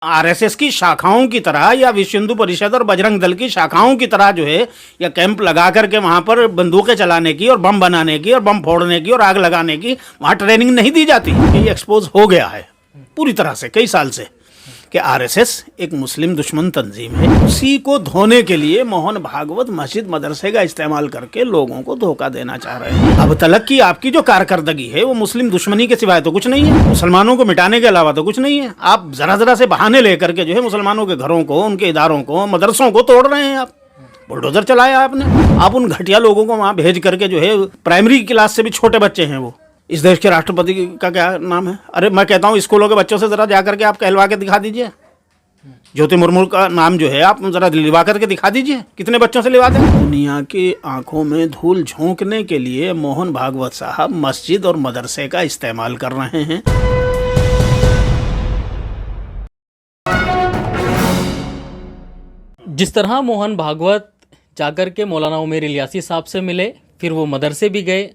RSS की शाखाओं की तरह या विश्व हिंदू परिषद और बजरंग दल की शाखाओं की तरह जो है, या कैंप लगा करके वहां पर बंदूकें चलाने की और बम बनाने की और बम फोड़ने की और आग लगाने की वहां ट्रेनिंग नहीं दी जाती। ये एक्सपोज हो गया है पूरी तरह से कई साल से कि आरएसएस एक मुस्लिम दुश्मन तंजीम है। उसी को धोने के लिए मोहन भागवत मस्जिद मदरसे का इस्तेमाल करके लोगों को धोखा देना चाह रहे हैं। अब तलक की आपकी जो कारकर्दगी है वो मुस्लिम दुश्मनी के सिवाय तो कुछ नहीं है, मुसलमानों को मिटाने के अलावा तो कुछ नहीं है। आप जरा जरा से बहाने लेकर के जो है मुसलमानों के घरों को, उनके इदारों को, मदरसों को तोड़ रहे हैं। आप बुलडोजर चलाया आपने। आप उन घटिया लोगों को वहां भेज करके जो है, प्राइमरी क्लास से भी छोटे बच्चे हैं वो, इस देश के राष्ट्रपति का क्या नाम है, अरे मैं कहता हूँ स्कूलों के बच्चों से जरा जाकर के आप कहलवा के दिखा दीजिए। ज्योति मुर्मू का नाम जो है आप जरा लिवा करके दिखा दीजिए, कितने बच्चों से लिवा दें। दुनिया की आंखों में धूल झोंकने के लिए मोहन भागवत साहब मस्जिद और मदरसे का इस्तेमाल कर रहे हैं। जिस तरह मोहन भागवत जाकर के मौलाना उमेर इलियासी साहब से मिले, फिर वो मदरसे भी गए।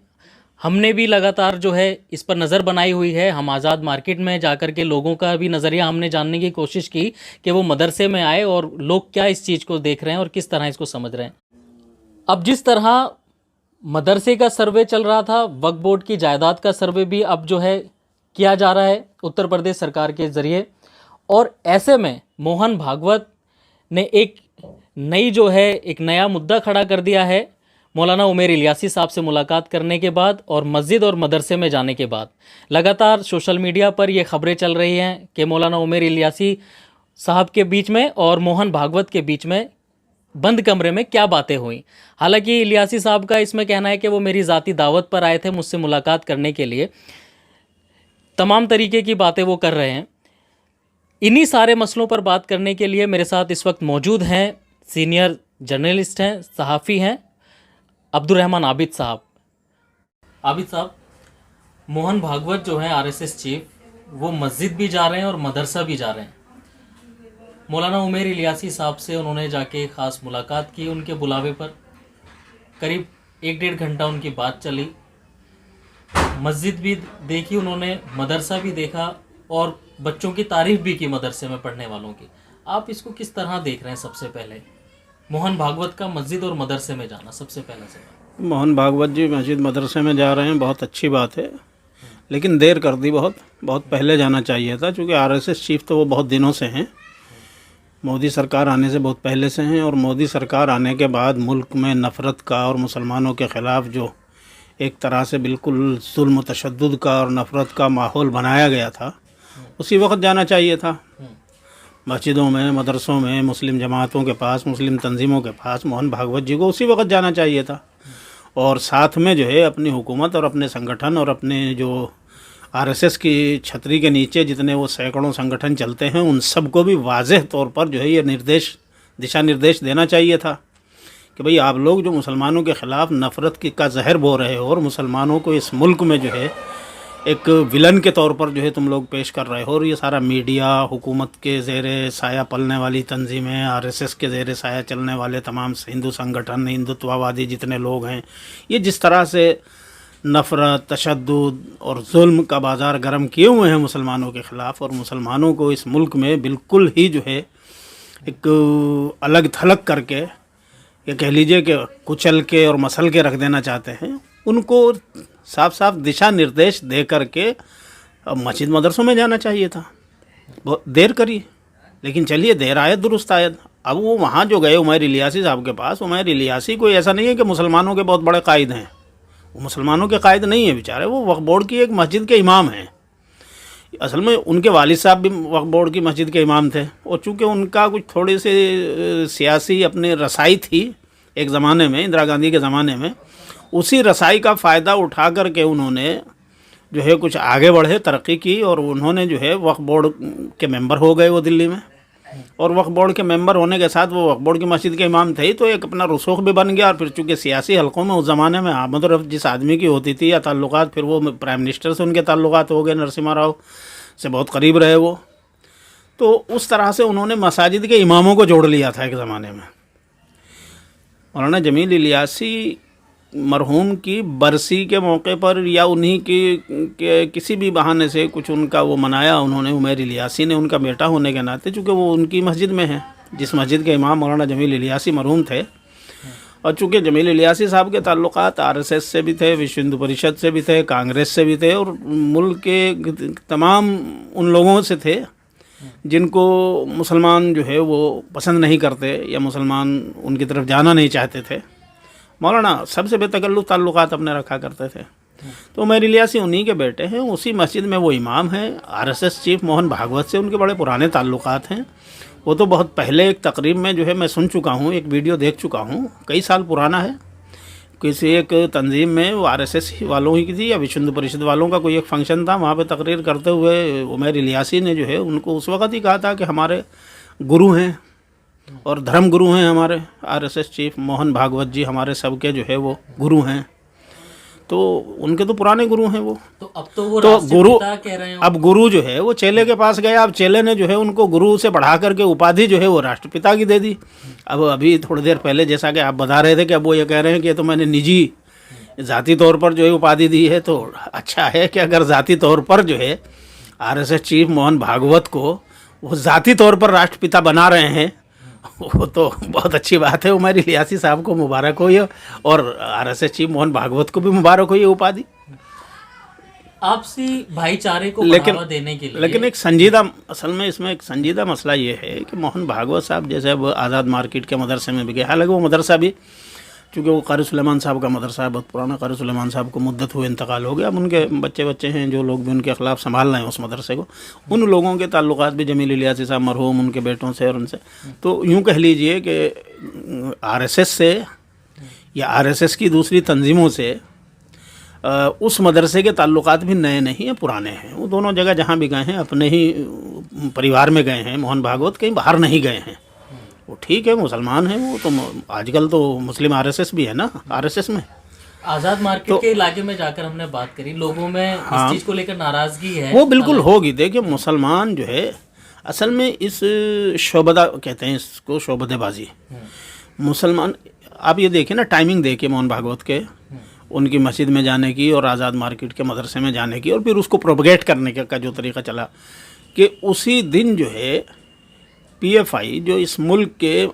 हमने भी लगातार जो है इस पर नज़र बनाई हुई है। हम आज़ाद मार्केट में जाकर के लोगों का भी नज़रिया हमने जानने की कोशिश की कि वो मदरसे में आए और लोग क्या इस चीज़ को देख रहे हैं और किस तरह इसको समझ रहे हैं। अब जिस तरह मदरसे का सर्वे चल रहा था, वक्फ बोर्ड की जायदाद का सर्वे भी अब जो है किया जा रहा है उत्तर प्रदेश सरकार के ज़रिए। और ऐसे में मोहन भागवत ने एक नया मुद्दा खड़ा कर दिया है मौलाना उमेर इलियासी साहब से मुलाकात करने के बाद और मस्जिद और मदरसे में जाने के बाद। लगातार सोशल मीडिया पर ये खबरें चल रही हैं कि मौलाना उमेर इलियासी साहब के बीच में और मोहन भागवत के बीच में बंद कमरे में क्या बातें हुई। हालांकि इलियासी साहब का इसमें कहना है कि वो मेरी ज़ाती दावत पर आए थे मुझसे मुलाकात करने के लिए। तमाम तरीके की बातें वो कर रहे हैं। इन्हीं सारे मसलों पर बात करने के लिए मेरे साथ इस वक्त मौजूद हैं सीनियर जर्नलिस्ट हैं, सहाफ़ी हैं, अब्दुल रहमान आबिद साहब। आबिद साहब, मोहन भागवत जो है आरएसएस चीफ, वो मस्जिद भी जा रहे हैं और मदरसा भी जा रहे हैं। मौलाना उमेर इलियासी साहब से उन्होंने जाके ख़ास मुलाकात की उनके बुलावे पर। करीब 1-1.5 घंटा उनकी बात चली। मस्जिद भी देखी उन्होंने, मदरसा भी देखा और बच्चों की तारीफ़ भी की मदरसे में पढ़ने वालों की। आप इसको किस तरह देख रहे हैं? सबसे पहले मोहन भागवत का मस्जिद और मदरसे में जाना, सबसे पहले से। मोहन भागवत जी मस्जिद मदरसे में जा रहे हैं, बहुत अच्छी बात है, लेकिन देर कर दी। बहुत पहले जाना चाहिए था, क्योंकि आरएसएस चीफ तो वो बहुत दिनों से हैं, मोदी सरकार आने से बहुत पहले से हैं। और मोदी सरकार आने के बाद मुल्क में नफ़रत का और मुसलमानों के ख़िलाफ़ जो एक तरह से बिल्कुल जुल्म तशद्दुद का और नफ़रत का माहौल बनाया गया था, उसी वक्त जाना चाहिए था। मस्जिदों में, मदरसों में, मुस्लिम जमातों के पास, मुस्लिम तंजीमों के पास मोहन भागवत जी को उसी वक्त जाना चाहिए था। और साथ में जो है अपनी हुकूमत और अपने संगठन और अपने जो आरएसएस की छतरी के नीचे जितने वो सैकड़ों संगठन चलते हैं, उन सबको भी वाज़ेह तौर पर जो है ये दिशा निर्देश देना चाहिए था कि भाई आप लोग जो मुसलमानों के ख़िलाफ़ नफ़रत का जहर बो रहे हो और मुसलमानों को इस मुल्क में जो है एक विलन के तौर पर जो है तुम लोग पेश कर रहे हो, और ये सारा मीडिया, हुकूमत के ज़ेरे साया पलने वाली तंजीमें, आरएसएस के ज़ेरे साया चलने वाले तमाम हिंदू संगठन, हिंदुत्ववादी जितने लोग हैं, ये जिस तरह से नफ़रत, तशद्दुद और जुल्म का बाज़ार गर्म किए हुए हैं मुसलमानों के ख़िलाफ़, और मुसलमानों को इस मुल्क में बिल्कुल ही जो है एक अलग थलग करके, ये कह लीजिए कि कुचल के और मसल के रख देना चाहते हैं, उनको साफ साफ दिशा निर्देश दे करके मस्जिद मदरसों में जाना चाहिए था। बहुत देर करी, लेकिन चलिए देर आयत दुरुस्त आयत। अब वो वहाँ जो गए उमैर इलियासी साहब के पास, उमैर इलियासी कोई ऐसा नहीं है कि मुसलमानों के बहुत बड़े कायद हैं, वो मुसलमानों के कायद नहीं है बेचारे, वो वक्फ बोर्ड की एक मस्जिद के इमाम हैं। असल में उनके वालिद साहब भी वक्फ बोर्ड की मस्जिद के इमाम थे, और चूँकि उनका कुछ थोड़ी सी सियासी अपनी रसाई थी एक ज़माने में, इंदिरा गांधी के ज़माने में, उसी रसाई का फ़ायदा उठा करके उन्होंने जो है कुछ आगे बढ़े, तरक्की की, और उन्होंने जो है वक्फ बोर्ड के मेंबर हो गए वो दिल्ली में। और वक्फ बोर्ड के मेंबर होने के साथ वो वक्फ बोर्ड की मस्जिद के इमाम थे, तो एक अपना रसूख भी बन गया। और फिर चूँकि सियासी हलकों में उस ज़माने में आमद रफ्त जिस आदमी की होती थी या ताल्लुकात, फिर वो प्राइम मिनिस्टर से उनके ताल्लुकात हो गए, नरसिम्हा राव से बहुत करीब रहे वो, तो उस तरह से उन्होंने मसाजिद के इमामों को जोड़ लिया था एक ज़माने में। मौलाना जमील इलियासी मरहूम की बरसी के मौके पर या उन्हीं के किसी भी बहाने से कुछ उनका वो मनाया उन्होंने, उमर इलियासी ने, उनका बेटा होने के नाते, चूँकि वो उनकी मस्जिद में है, जिस मस्जिद के इमाम मौलाना जमील इलियासी मरहूम थे। और चूँकि जमील इलियासी साहब के ताल्लुकात आरएसएस से भी थे, विश्व हिंदू परिषद से भी थे, कांग्रेस से भी थे, और मुल्क के तमाम उन लोगों से थे जिनको मुसलमान जो है वो पसंद नहीं करते या मुसलमान उनकी तरफ जाना नहीं चाहते थे। मौलाना सबसे बेतकल्लुफ़ ताल्लुकात अपने रखा करते थे। तो उमर इलियासी उन्हीं के बेटे हैं, उसी मस्जिद में वो इमाम हैं। आरएसएस चीफ मोहन भागवत से उनके बड़े पुराने ताल्लुकात हैं। वो तो बहुत पहले एक तकरीब में जो है मैं सुन चुका हूँ, एक वीडियो देख चुका हूँ, कई साल पुराना है। किसी एक तंजीम में वो आरएसएस वालों ही की थी या विश्व हिंदू परिषद वालों का कोई एक फंक्शन था, वहाँ पे तकरीर करते हुए उमर इलियासी ने जो है उनको उस वक़्त ही कहा था कि हमारे गुरु हैं और धर्म गुरु हैं, हमारे आरएसएस चीफ मोहन भागवत जी हमारे सबके जो है वो गुरु हैं। तो उनके तो पुराने गुरु हैं वो। तो अब तो वो तो गुरु राष्ट्रपिता कह रहे हैं। अब गुरु जो है वो चेले के पास गया, अब चेले ने जो है उनको गुरु से बढ़ा करके उपाधि जो है वो राष्ट्रपिता की दे दी। अब अभी थोड़ी देर पहले जैसा कि आप बता रहे थे कि अब वो ये कह रहे हैं कि ये तो मैंने निजी ज़ाती तौर पर जो है उपाधि दी है। तो अच्छा है कि अगर ज़ाती तौर पर जो है आरएसएस चीफ मोहन भागवत को वो ज़ाती तौर पर राष्ट्रपिता बना रहे हैं, वो तो बहुत अच्छी बात है। उमर इलियासी साहब को मुबारक हो ये, और आरएसएस चीफ मोहन भागवत को भी मुबारक हो ये उपाधि। आपसी भाईचारे को बढ़ावा देने के लिए। लेकिन एक संजीदा, असल में इसमें एक संजीदा मसला ये है कि मोहन भागवत साहब जैसे अब आज़ाद मार्केट के मदरसे में भी गए, हालांकि वो मदरसा भी, चूँकि वो कारी सुलेमान साहब का मदरसा है, बहुत पुराना, कारी सुलेमान साहब को मुद्दत हुए इंतकाल हो गया। अब उनके बच्चे हैं जो लोग भी उनके ख़िलाफ़ संभाल रहे हैं उस मदरसे को, उन लोगों के ताल्लुकात भी जमील इलियासी साहब मरहूम उनके बेटों से और उनसे। तो यूँ कह लीजिए कि आरएसएस से या आरएसएस की दूसरी तंजीमों से उस मदरसे के ताल्लुकात भी नए नहीं हैं, पुराने हैं। वो दोनों जगह जहाँ भी गए हैं अपने ही परिवार में गए हैं। मोहन भागवत कहीं बाहर नहीं गए हैं, वो ठीक है, मुसलमान हैं वो। तो आजकल तो मुस्लिम आरएसएस भी है ना, आरएसएस में। आज़ाद मार्केट के इलाके में जाकर हमने बात करी, लोगों में इस चीज़ को लेकर नाराज़गी है। वो बिल्कुल होगी। देखिए मुसलमान जो है असल में इस शोबदा कहते हैं इसको, शोबदेबाजी। मुसलमान, आप ये देखिए ना, टाइमिंग देखिए मोहन भागवत के, उनकी मस्जिद में जाने की और आज़ाद मार्केट के मदरसे में जाने की, और फिर उसको प्रोपगेट करने का जो तरीका चला कि उसी दिन जो है पीएफआई, जो इस मुल्क के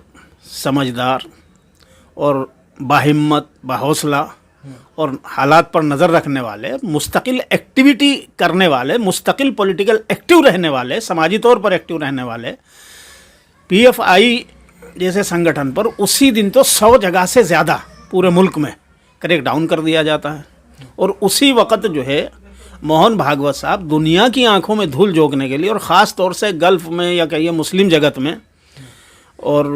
समझदार और बाहिम्मत, बाहौसला और हालात पर नज़र रखने वाले, मुस्तकिल एक्टिविटी करने वाले, मुस्तकिल पॉलिटिकल एक्टिव रहने वाले, समाजी तौर पर एक्टिव रहने वाले पीएफआई जैसे संगठन पर उसी दिन तो 100 जगह से ज़्यादा पूरे मुल्क में क्रैक डाउन कर दिया जाता है। और उसी वक्त जो है मोहन भागवत साहब दुनिया की आंखों में धूल झोंकने के लिए, और ख़ास तौर से गल्फ़ में या कहिए मुस्लिम जगत में, और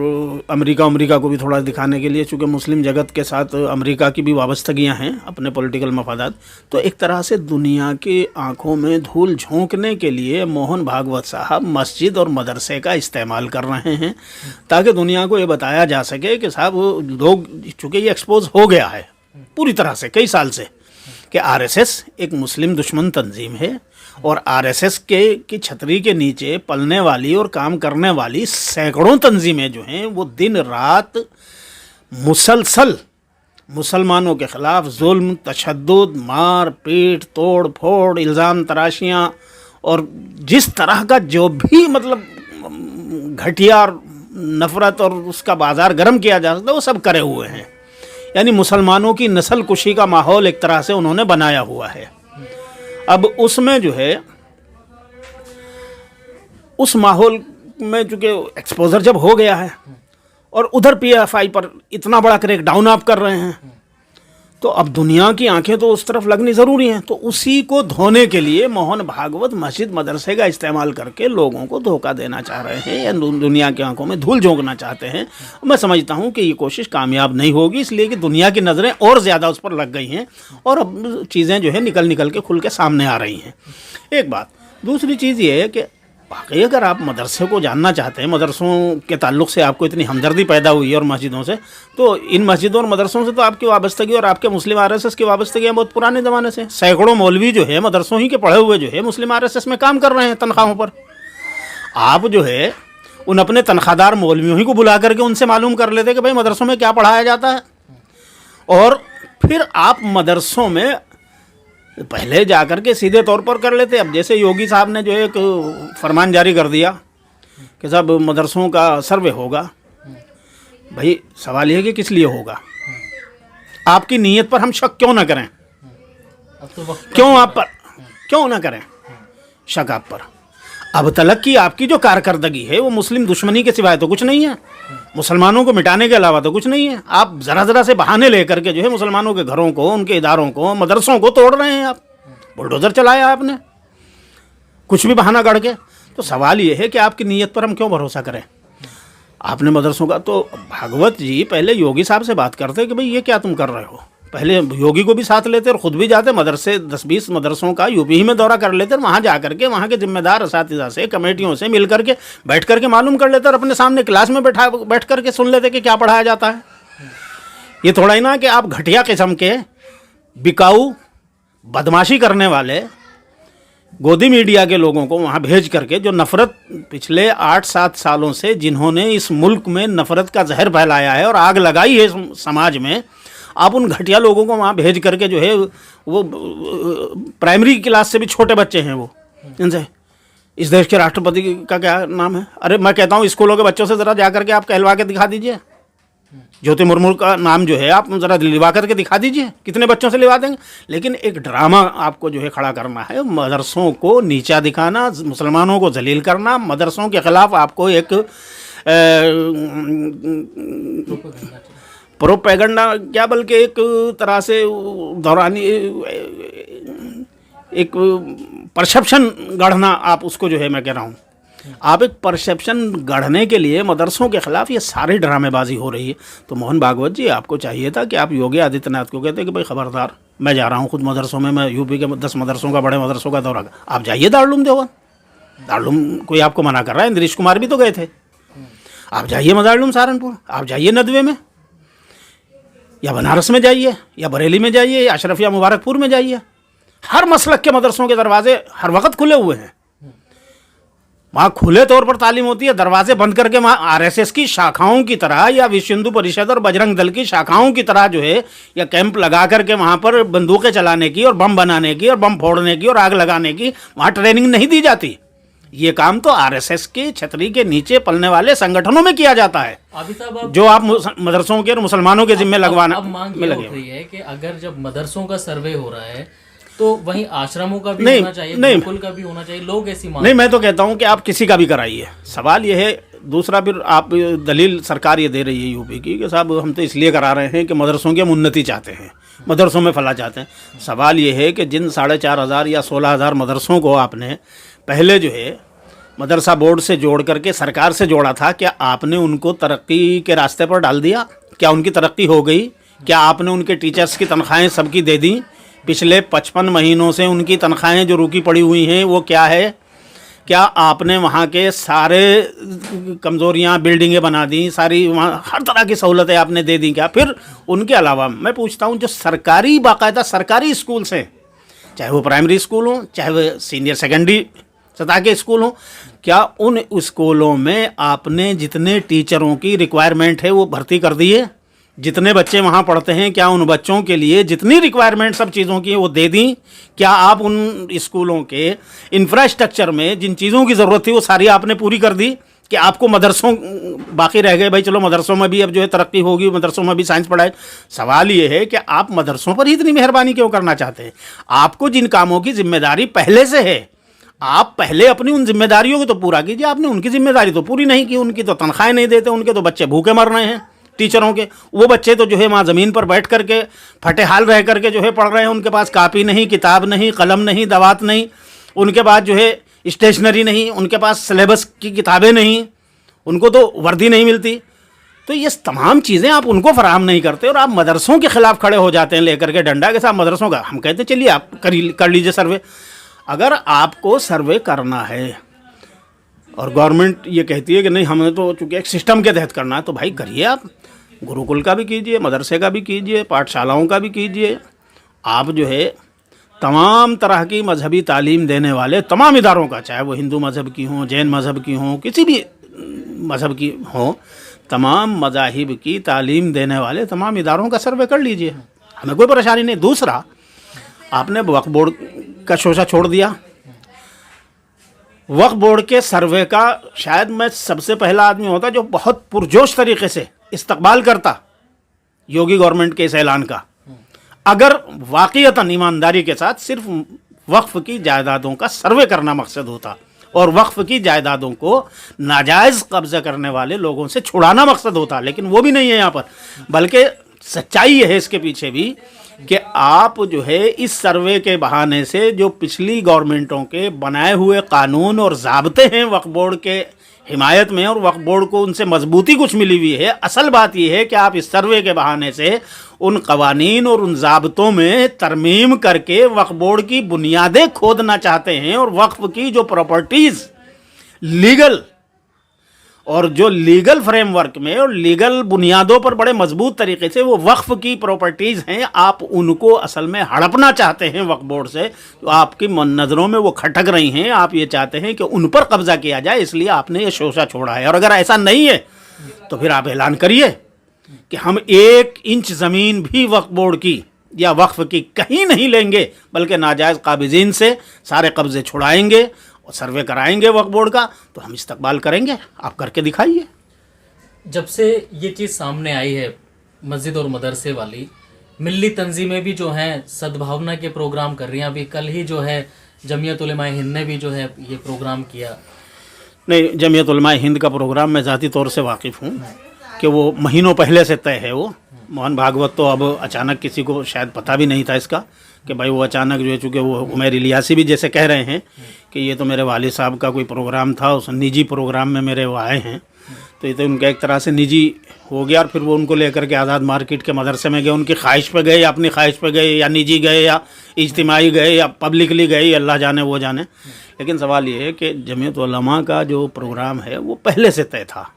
अमेरिका को भी थोड़ा दिखाने के लिए, चूँकि मुस्लिम जगत के साथ अमेरिका की भी वाबस्तगियाँ हैं अपने पॉलिटिकल मफादात, तो एक तरह से दुनिया की आंखों में धूल झोंकने के लिए मोहन भागवत साहब मस्जिद और मदरसे का इस्तेमाल कर रहे हैं, ताकि दुनिया को ये बताया जा सके कि साहब लोग, चूँकि ये एक्सपोज हो गया है पूरी तरह से कई साल से कि आरएसएस एक मुस्लिम दुश्मन तंजीम है, और आरएसएस की छतरी के नीचे पलने वाली और काम करने वाली सैकड़ों तंजीमें जो हैं वो दिन रात मुसलसल मुसलमानों के ख़िलाफ़ जुल्म, तशद्दुद, मार पीट, तोड़ फोड़, इल्ज़ाम तराशियाँ, और जिस तरह का जो भी मतलब घटिया नफ़रत और उसका बाज़ार गर्म किया जा सकता है वो सब करे हुए हैं। यानी मुसलमानों की नस्ल कुशी का माहौल एक तरह से उन्होंने बनाया हुआ है। अब उसमें जो है, उस माहौल में चूँकि एक्सपोजर जब हो गया है और उधर पीएफआई पर इतना बड़ा क्रैक डाउन आप कर रहे हैं, तो अब दुनिया की आंखें तो उस तरफ लगनी ज़रूरी हैं। तो उसी को धोने के लिए मोहन भागवत मस्जिद मदरसे का इस्तेमाल करके लोगों को धोखा देना चाह रहे हैं या दुनिया की आंखों में धूल झोंकना चाहते हैं। मैं समझता हूं कि ये कोशिश कामयाब नहीं होगी, इसलिए कि दुनिया की नज़रें और ज़्यादा उस पर लग गई हैं और अब चीज़ें जो है निकल के खुल के सामने आ रही हैं। एक बात। दूसरी चीज़ ये है कि वाकई अगर आप मदरसे को जानना चाहते हैं, मदरसों के ताल्लुक़ से आपको इतनी हमदर्दी पैदा हुई है और मस्जिदों से, तो इन मस्जिदों और मदरसों से तो आपकी वाबस्तगी और आपके मुस्लिम आरएसएस की वाबस्तगी बहुत पुराने ज़माने से। सैकड़ों मौलवी जो है मदरसों ही के पढ़े हुए जो है मुस्लिम आरएसएस में काम कर रहे हैं तनख्वाहों पर। आप जो है उन अपने तनख्वाहदार मौलवियों ही को बुला करके उनसे मालूम कर लेते कि भाई मदरसों में क्या पढ़ाया जाता है, और फिर आप मदरसों में पहले जाकर के सीधे तौर पर कर लेते। अब जैसे योगी साहब ने जो एक फरमान जारी कर दिया कि सब मदरसों का सर्वे होगा, भाई सवाल ये है कि किस लिए होगा? आपकी नीयत पर हम शक क्यों ना करें? अब तो वक्त क्यों आप पर क्यों ना करें शक आप पर? अब तलक की आपकी जो कारकर्दगी है वो मुस्लिम दुश्मनी के सिवाय तो कुछ नहीं है, मुसलमानों को मिटाने के अलावा तो कुछ नहीं है। आप ज़रा ज़रा से बहाने लेकर के जो है मुसलमानों के घरों को, उनके इदारों को, मदरसों को तोड़ रहे हैं। आप बुलडोज़र चलाया आपने कुछ भी बहाना गढ़ के। तो सवाल ये है कि आपकी नीयत पर हम क्यों भरोसा करें? आपने मदरसों का तो भागवत जी पहले योगी साहब से बात करते कि भाई ये क्या तुम कर रहे हो। पहले योगी को भी साथ लेते और ख़ुद भी जाते, मदरसे 10-20 मदरसों का यूपी ही में दौरा कर लेते और वहाँ जा करके वहाँ के जिम्मेदार असातिज़ा से, कमेटियों से मिल करके बैठ करके मालूम कर लेते और अपने सामने क्लास में बैठ करके सुन लेते कि क्या पढ़ाया जाता है। ये थोड़ा ही ना कि आप घटिया किस्म के बिकाऊ बदमाशी करने वाले गोदी मीडिया के लोगों को वहाँ भेज करके, जो नफ़रत पिछले 8-7 सालों से जिन्होंने इस मुल्क में नफ़रत का जहर फैलाया है और आग लगाई है समाज में, आप उन घटिया लोगों को वहाँ भेज करके जो है वो प्राइमरी क्लास से भी छोटे बच्चे हैं वो, इनसे इस देश के राष्ट्रपति का क्या नाम है? अरे मैं कहता हूँ स्कूलों के बच्चों से ज़रा जा करके आप कहलवा के दिखा दीजिए। ज्योति मुर्मू का नाम जो है आप ज़रा लिवा करके दिखा दीजिए, कितने बच्चों से लिवा देंगे। लेकिन एक ड्रामा आपको जो है खड़ा करना है, मदरसों को नीचा दिखाना, मुसलमानों को जलील करना, मदरसों के ख़िलाफ़ आपको एक प्रोपेगेंडा क्या बल्कि एक तरह से दौरानी एक परसेप्शन गढ़ना, आप उसको जो है मैं कह रहा हूँ, आप एक परसेप्शन गढ़ने के लिए मदरसों के ख़िलाफ़ ये सारी ड्रामेबाजी हो रही है। तो मोहन भागवत जी आपको चाहिए था कि आप योगी आदित्यनाथ को कहते कि भाई ख़बरदार, मैं जा रहा हूँ खुद मदरसों में, मैं यूपी के 10 मदरसों का, बड़े मदरसों का दौरा, आप जाइए दारुल देवबंद। दारुल कोई आपको मना कर रहा है? इंद्रिश कुमार भी तो गए थे। आप जाइए मदारुल सहारनपुर, आप जाइए नदवे में, या बनारस में जाइए, या बरेली में जाइए, या अशरफ या मुबारकपुर में जाइए। हर मसलक के मदरसों के दरवाजे हर वक्त खुले हुए हैं। वहाँ खुले तौर पर तालीम होती है, दरवाजे बंद करके वहाँ आरएसएस की शाखाओं की तरह या विश्व हिंदू परिषद और बजरंग दल की शाखाओं की तरह जो है, या कैंप लगा करके वहाँ पर बंदूकें चलाने की और बम बनाने की और बम फोड़ने की और आग लगाने की वहाँ ट्रेनिंग नहीं दी जाती। ये काम तो आरएसएस के छतरी के नीचे पलने वाले संगठनों में किया जाता है, जो आप मदरसों के और मुसलमानों के जिम्मे लगवाना में लगे हुए हैं कि अगर जब मदरसों का सर्वे हो रहा है तो वहीं आश्रमों का भी होना चाहिए, गुरुकुल का भी होना चाहिए। लोग ऐसी मांग नहीं, मैं तो कहता हूँ कि आप किसी का भी कराइए। सवाल ये है, दूसरा फिर आप दलील सरकार ये दे रही है यूपी की कि साहब हम तो इसलिए करा रहे हैं कि मदरसों की हम उन्नति चाहते हैं, मदरसों में फला चाहते हैं। सवाल ये है कि जिन 4,500 या 16,000 मदरसों को आपने पहले जो है मदरसा बोर्ड से जोड़ करके सरकार से जोड़ा था, क्या आपने उनको तरक्की के रास्ते पर डाल दिया? क्या उनकी तरक्की हो गई? क्या आपने उनके टीचर्स की तनख्वाहें सबकी दे दी? पिछले 55 महीनों से उनकी तनख्वाहें जो रुकी पड़ी हुई हैं वो क्या है? क्या आपने वहाँ के सारे कमज़ोरियाँ, बिल्डिंगें बना दी, सारी वहाँ हर तरह की सहूलतें आपने दे दी क्या? फिर उनके अलावा मैं पूछता हूँ, जो सरकारी बाकायदा सरकारी स्कूल हैं, चाहे वो प्राइमरी स्कूल हों, चाहे वो सीनियर सेकेंडरी सतह के स्कूल हों, क्या उन स्कूलों में आपने जितने टीचरों की रिक्वायरमेंट है वो भर्ती कर दी है? जितने बच्चे वहाँ पढ़ते हैं, क्या उन बच्चों के लिए जितनी रिक्वायरमेंट सब चीज़ों की वो दे दी? क्या आप उन स्कूलों के इंफ्रास्ट्रक्चर में जिन चीज़ों की ज़रूरत थी वो सारी आपने पूरी कर दी? कि आपको मदरसों बाकी रह गए, भाई चलो मदरसों में भी अब जो है तरक्की होगी, मदरसों में भी साइंस पढ़ाए। सवाल ये है कि आप मदरसों पर ही इतनी मेहरबानी क्यों करना चाहते हैं? आपको जिन कामों की जिम्मेदारी पहले से है, आप पहले अपनी उन जिम्मेदारियों को तो पूरा कीजिए। आपने उनकी जिम्मेदारी तो पूरी नहीं की, उनकी तो तनख्वाहें नहीं देते, उनके तो बच्चे भूखे मर रहे हैं। टीचरों के वो बच्चे तो जो है वहाँ ज़मीन पर बैठ करके फटे हाल रह करके जो है पढ़ रहे हैं। उनके पास कापी नहीं, किताब नहीं, कलम नहीं, दवात नहीं, उनके पास जो है स्टेशनरी नहीं, उनके पास सिलेबस की किताबें नहीं, उनको तो वर्दी नहीं मिलती। तो ये तमाम चीज़ें आप उनको फराहम नहीं करते और आप मदरसों के ख़िलाफ़ खड़े हो जाते हैं लेकर के डंडा के साथ मदरसों का। हम कहते हैं चलिए आप कर लीजिए सर्वे। अगर आपको सर्वे करना है और गवर्नमेंट ये कहती है कि नहीं हमें तो चूँकि एक सिस्टम के तहत करना है, तो भाई करिए, आप गुरुकुल का भी कीजिए, मदरसे का भी कीजिए, पाठशालाओं का भी कीजिए। आप जो है तमाम तरह की मजहबी तालीम देने वाले तमाम इदारों का, चाहे वो हिंदू मज़हब की हों, जैन मज़हब की हों, किसी भी मज़हब की हों, तमाम मज़ाहिब की तालीम देने वाले तमाम इदारों का सर्वे कर लीजिए। हमें कोई परेशानी नहीं। दूसरा, आपने वक्फ बोर्ड का शोषा छोड़ दिया। वक्फ बोर्ड के सर्वे का शायद मैं सबसे पहला आदमी होता जो बहुत पुरजोश तरीके से इस्तकबाल करता योगी गवर्नमेंट के इस ऐलान का, अगर वाकईतन ईमानदारी के साथ सिर्फ वक्फ की जायदादों का सर्वे करना मकसद होता और वक्फ की जायदादों को नाजायज़ कब्जा करने वाले लोगों से छुड़ाना मकसद होता। लेकिन वो भी नहीं है यहाँ पर, बल्कि सच्चाई ये है इसके पीछे भी कि आप जो है इस सर्वे के बहाने से जो पिछली गवर्नमेंटों के बनाए हुए कानून और ज़ाब्ते हैं वक्फ बोर्ड के हिमायत में, और वक्फ बोर्ड को उनसे मजबूती कुछ मिली हुई है। असल बात यह है कि आप इस सर्वे के बहाने से उन कवानीन और उन ज़ाब्तों में तरमीम करके वक्फ बोर्ड की बुनियादें खोदना चाहते हैं, और वक्फ की जो प्रॉपर्टीज़ लीगल और जो लीगल फ्रेमवर्क में और लीगल बुनियादों पर बड़े मजबूत तरीके से वो वक्फ की प्रॉपर्टीज़ हैं, आप उनको असल में हड़पना चाहते हैं वक्फ बोर्ड से। तो आपकी नज़रों में वो खटक रही हैं, आप ये चाहते हैं कि उन पर कब्जा किया जाए, इसलिए आपने ये शोषा छोड़ा है। और अगर ऐसा नहीं है तो फिर आप ऐलान करिए कि हम 1 इंच ज़मीन भी वक्फ बोर्ड की या वक्फ की कहीं नहीं लेंगे, बल्कि नाजायज़ काबिज़ीन से सारे कब्ज़े छुड़ाएंगे और सर्वे कराएंगे वक्फ बोर्ड का, तो हम इस्तकबाल करेंगे। आप करके दिखाइए। जब से ये चीज़ सामने आई है मस्जिद और मदरसे वाली, मिली तंजीमें भी जो हैं सद्भावना के प्रोग्राम कर रही हैं। अभी कल ही जो है जमीयत उलमा हिंद ने भी जो है ये प्रोग्राम किया। नहीं, जमीयत उलमा हिंद का प्रोग्राम मैं ज़ाती तौर से वाकिफ़ हूँ कि वो महीनों पहले से तय है। वो मोहन भागवत तो अब अचानक किसी को शायद पता भी नहीं था इसका कि भाई वो अचानक जो है, चूँकि वो उमैर इलियासी भी जैसे कह रहे हैं कि ये तो मेरे वालिद साहब का कोई प्रोग्राम था, उस निजी प्रोग्राम में मेरे वो आए हैं, तो ये तो उनका एक तरह से निजी हो गया। और फिर वो उनको लेकर के आज़ाद मार्केट के मदरसे में गए, उनकी ख्वाहिश पे गए या अपनी ख्वाहिश पे गए या निजी गए या इज्तिमाई गए या पब्लिकली गए, अल्लाह जाने वो जाने। लेकिन सवाल ये है कि जमीयत उलमा का जो प्रोग्राम है वो पहले से तय था।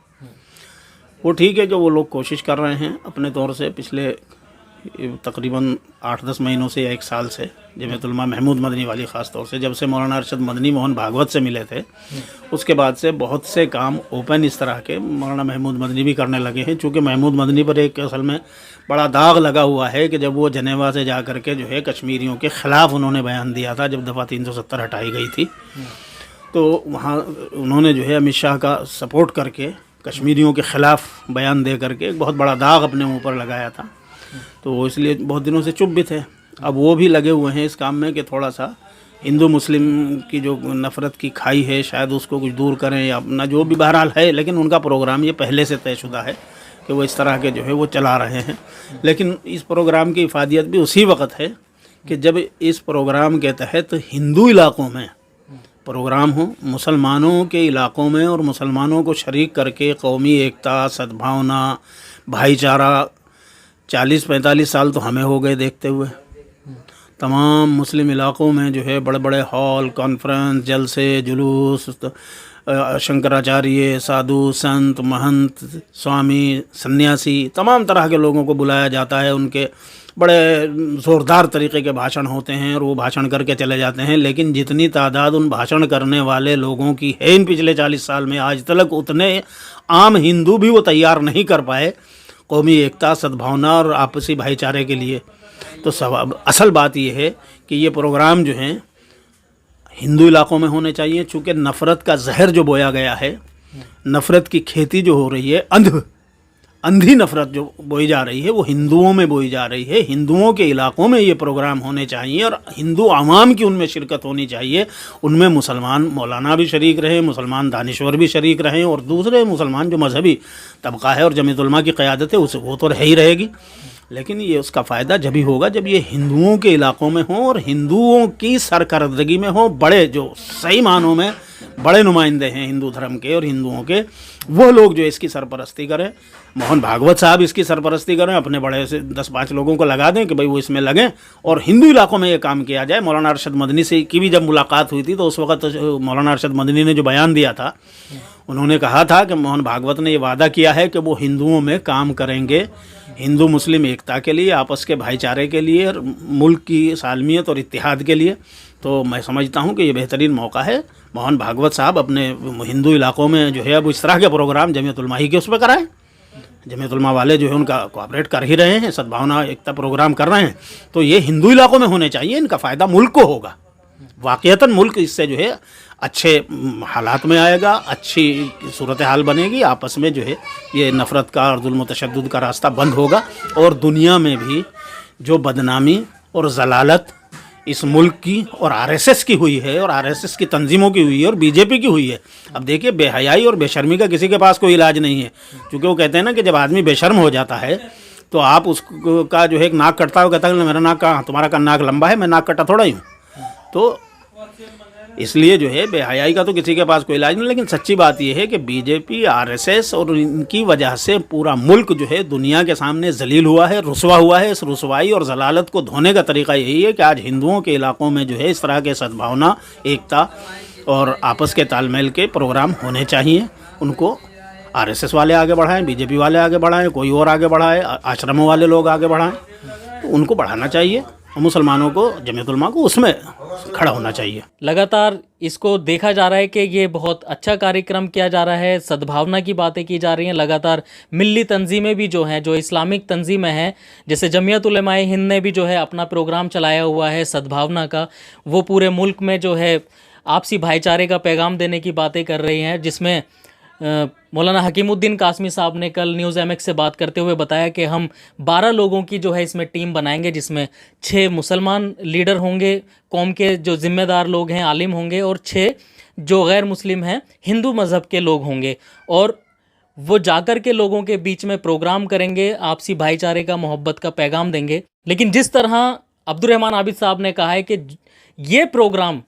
वो ठीक है जो वो लोग कोशिश कर रहे हैं अपने तौर से, पिछले तकरीबन 8-10 महीनों से या 1 साल से जमीयत उलमा महमूद मदनी वाली ख़ास तौर से, जब से मौलाना अरशद मदनी मोहन भागवत से मिले थे, उसके बाद से बहुत से काम ओपन इस तरह के मौलाना महमूद मदनी भी करने लगे हैं। चूँकि महमूद मदनी पर एक असल में बड़ा दाग लगा हुआ है कि जब वो जनेवा से जा कर के जो है कश्मीरियों के ख़िलाफ़ उन्होंने बयान दिया था, जब दफ़ा 370 हटाई गई थी, तो वहाँ उन्होंने जो है अमित शाह का सपोर्ट करके कश्मीरियों के ख़िलाफ़ बयान दे करके एक बहुत बड़ा दाग अपने मुँह पर लगाया था। तो वो इसलिए बहुत दिनों से चुप भी थे। अब वो भी लगे हुए हैं इस काम में कि थोड़ा सा हिंदू मुस्लिम की जो नफ़रत की खाई है शायद उसको कुछ दूर करें या अपना जो भी बहरहाल है। लेकिन उनका प्रोग्राम ये पहले से तयशुदा है कि वो इस तरह के जो है वो चला रहे हैं। लेकिन इस प्रोग्राम की इफादियत भी उसी वक्त है कि जब इस प्रोग्राम के तहत हिंदू इलाक़ों में प्रोग्राम हो, मुसलमानों के इलाक़ों में, और मुसलमानों को शरीक करके कौमी एकता, सद्भावना, भाईचारा 40-45 साल तो हमें हो गए देखते हुए। तमाम मुस्लिम इलाक़ों में जो है बड़े बड़े हॉल, कॉन्फ्रेंस, जलसे, जुलूस, शंकराचार्य, साधु, संत, महंत, स्वामी, सन्यासी, तमाम तरह के लोगों को बुलाया जाता है। उनके बड़े ज़ोरदार तरीके के भाषण होते हैं और वो भाषण करके चले जाते हैं। लेकिन जितनी तादाद उन भाषण करने वाले लोगों की है इन पिछले 40 साल में, आज तक उतने आम हिंदू भी वो तैयार नहीं कर पाए कौमी एकता, सद्भावना और आपसी भाईचारे के लिए। तो असल बात यह है कि ये प्रोग्राम जो हैं हिंदू इलाक़ों में होने चाहिए। चूँकि नफ़रत का जहर जो बोया गया है, नफ़रत की खेती जो हो रही है, अंधी नफ़रत जो बोई जा रही है वो हिंदुओं में बोई जा रही है। हिंदुओं के इलाक़ों में ये प्रोग्राम होने चाहिए और हिंदू आवाम की उनमें शिरकत होनी चाहिए। उनमें मुसलमान मौलाना भी शरीक रहें, मुसलमान दानिश्वर भी शरीक रहें, और दूसरे मुसलमान जो मजहबी तबका है और जमीयत उलमा की क़यादत है वो तो रह ही रहेगी। लेकिन ये उसका फ़ायदा जब ही होगा जब ये हिंदुओं के इलाक़ों में हो और हिंदुओं की सरकर्दगी में हो। बड़े जो सही मानों में बड़े नुमाइंदे हैं हिंदू धर्म के और हिंदुओं के, वो लोग जो इसकी सरपरस्ती करें। मोहन भागवत साहब इसकी सरपरस्ती करें, अपने बड़े से 10-5 लोगों को लगा दें कि भाई वो इसमें लगें और हिंदू इलाक़ों में ये काम किया जाए। मौलाना अरशद मदनी से की भी जब मुलाकात हुई थी तो उस वक्त मौलाना अरशद मदनी ने जो बयान दिया था, उन्होंने कहा था कि मोहन भागवत ने ये वादा किया है कि वो हिंदुओं में काम करेंगे, हिंदू मुस्लिम एकता के लिए, आपस के भाईचारे के लिए और मुल्क की सालमियत और इत्तेहाद के लिए। तो मैं समझता हूँ कि ये बेहतरीन मौका है मोहन भागवत साहब अपने हिंदू इलाक़ों में जो है अब इस तरह के प्रोग्राम जमीयत उलमा ही के उस पर कराएँ। जमीयत उलमा वाले जो है उनका कोऑपरेट कर ही रहे हैं, सद्भावना एकता प्रोग्राम कर रहे हैं, तो ये हिंदू इलाकों में होने चाहिए। इनका फ़ायदा मुल्क को होगा, वाक़ईतन मुल्क इससे जो है अच्छे हालात में आएगा, अच्छी सूरत हाल बनेगी, आपस में जो है ये नफ़रत का और जुल्म तशद्दुद का रास्ता बंद होगा, और दुनिया में भी जो बदनामी और जलालत इस मुल्क की और आरएसएस की हुई है, और आरएसएस की तंजीमों की हुई है, और बीजेपी की हुई है। अब देखिए, बेहयाई और बेशर्मी का किसी के पास कोई इलाज नहीं है, क्योंकि वो कहते हैं ना कि जब आदमी बेशर्म हो जाता है तो आप उसका जो है एक नाक कटता है, वो कहता है मेरा नाक का तुम्हारा का नाक लंबा है, मैं नाक कटा थोड़ा ही हूँ। तो इसलिए जो है बेहयाई का तो किसी के पास कोई इलाज नहीं। लेकिन सच्ची बात यह है कि बीजेपी, आरएसएस और इनकी वजह से पूरा मुल्क जो है दुनिया के सामने जलील हुआ है, रुसवा हुआ है। इस रुसवाई और जलालत को धोने का तरीका यही है कि आज हिंदुओं के इलाकों में जो है इस तरह के सद्भावना, एकता और आपस के तालमेल के प्रोग्राम होने चाहिए। उनको आरएसएस वाले आगे बढ़ाएं, बीजेपी वाले आगे बढ़ाएं, कोई और आगे बढ़ाए, आश्रमों वाले लोग आगे बढ़ाएं, तो उनको बढ़ाना चाहिए। और मुसलमानों को, जमीयत उलमा को उसमें खड़ा होना चाहिए। लगातार इसको देखा जा रहा है कि ये बहुत अच्छा कार्यक्रम किया जा रहा है, सद्भावना की बातें की जा रही हैं। लगातार मिल्ली तंजीमें भी जो हैं, जो इस्लामिक तंजीमें हैं, जैसे जमीयत उलमाए हिंद ने भी जो है अपना प्रोग्राम चलाया हुआ है सद्भावना का, वो पूरे मुल्क में जो है आपसी भाईचारे का पैगाम देने की बातें कर रही हैं, जिसमें मौलाना हकीमुद्दीन कासमी साहब ने कल न्यूज़ MX से बात करते हुए बताया कि हम 12 लोगों की जो है इसमें टीम बनाएंगे, जिसमें 6 मुसलमान लीडर होंगे, कौम के जो ज़िम्मेदार लोग हैं, आलिम होंगे, और 6 जो गैर मुस्लिम हैं, हिंदू मज़हब के लोग होंगे, और वो जाकर के लोगों के बीच में प्रोग्राम करेंगे, आपसी भाईचारे का, मोहब्बत का पैगाम देंगे। लेकिन जिस तरह अब्दुर्रहमान आबिद साहब ने कहा है कि ये प्रोग्राम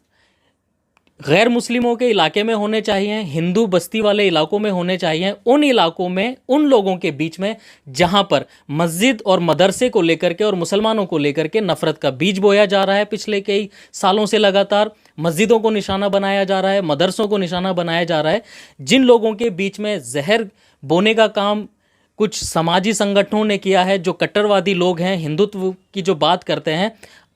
गैर मुस्लिमों के इलाके में होने चाहिए, हिंदू बस्ती वाले इलाकों में होने चाहिए, उन इलाकों में उन लोगों के बीच में जहां पर मस्जिद और मदरसे को लेकर के और मुसलमानों को लेकर के नफ़रत का बीज बोया जा रहा है। पिछले कई सालों से लगातार मस्जिदों को निशाना बनाया जा रहा है, मदरसों को निशाना बनाया जा रहा है। जिन लोगों के बीच में जहर बोने का काम कुछ समाजी संगठनों ने किया है, जो कट्टरवादी लोग हैं, हिंदुत्व की जो बात करते हैं,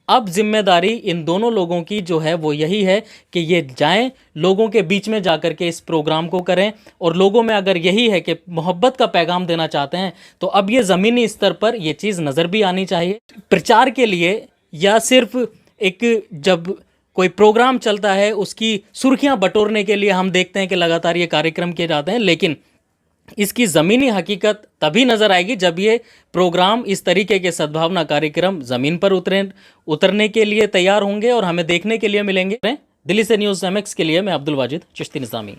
अब जिम्मेदारी इन दोनों लोगों की जो है वो यही है कि ये जाएं, लोगों के बीच में जाकर के इस प्रोग्राम को करें, और लोगों में अगर यही है कि मोहब्बत का पैगाम देना चाहते हैं, तो अब ये ज़मीनी स्तर पर ये चीज़ नज़र भी आनी चाहिए। प्रचार के लिए या सिर्फ एक जब कोई प्रोग्राम चलता है उसकी सुर्खियां बटोरने के लिए हम देखते हैं कि लगातार ये कार्यक्रम किए जाते हैं, लेकिन इसकी ज़मीनी हकीकत तभी नज़र आएगी जब ये प्रोग्राम, इस तरीके के सद्भावना कार्यक्रम ज़मीन पर उतरने के लिए तैयार होंगे और हमें देखने के लिए मिलेंगे। दिल्ली से न्यूज़ MX के लिए मैं अब्दुल वाजिद चिश्ती निज़ामी।